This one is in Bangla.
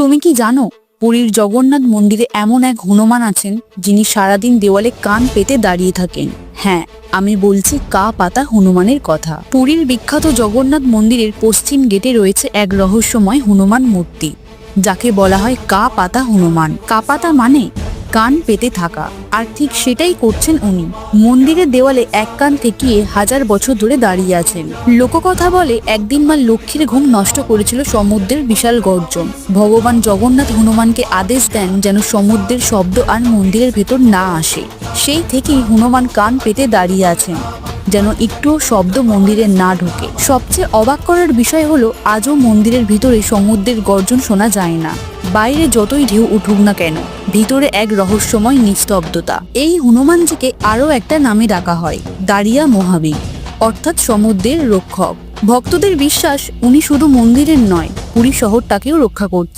তুমি কি জানো, পুরীর জগন্নাথ মন্দিরে এমন এক হনুমান আছেন যিনি সারাদিন দেওয়ালে কান পেতে দাঁড়িয়ে থাকেন। হ্যাঁ, আমি বলছি কা পাতা হনুমানের কথা। পুরীর বিখ্যাত জগন্নাথ মন্দিরের পশ্চিম গেটে রয়েছে এক রহস্যময় হনুমান মূর্তি, যাকে বলা হয় কা পাতা হনুমান। কা পাতা মানে কান পেতে থাকা, আর ঠিক সেটাই করছেন উনি। মন্দিরের দেওয়ালে এক কান ঠেকিয়ে হাজার বছর ধরে দাঁড়িয়ে আছেন। লোককথা বলে একদিন মা লক্ষ্মীর ঘুম নষ্ট করেছিল সমুদ্রের বিশাল গর্জন। ভগবান জগন্নাথ হনুমানকে আদেশ দেন যেন সমুদ্রের শব্দ আর মন্দিরের ভেতর না আসে। সেই থেকেই হনুমান কান পেতে দাঁড়িয়ে আছেন, যেন একটুও শব্দ মন্দিরে না ঢোকে। সবচেয়ে অবাক করার বিষয় হলো, আজও মন্দিরের ভিতরে সমুদ্রের গর্জন শোনা যায় না। বাইরে যতই ঢেউ উঠুক না কেন, ভিতরে এক রহস্যময় নিস্তব্ধতা। এই হনুমানজিকে আরও একটা নামে ডাকা হয়, দাঁড়িয়া মহাবীর, অর্থাৎ সমুদ্রের রক্ষক। ভক্তদের বিশ্বাস উনি শুধু মন্দিরের নয়, পুরী শহরটাকেও রক্ষা করছেন।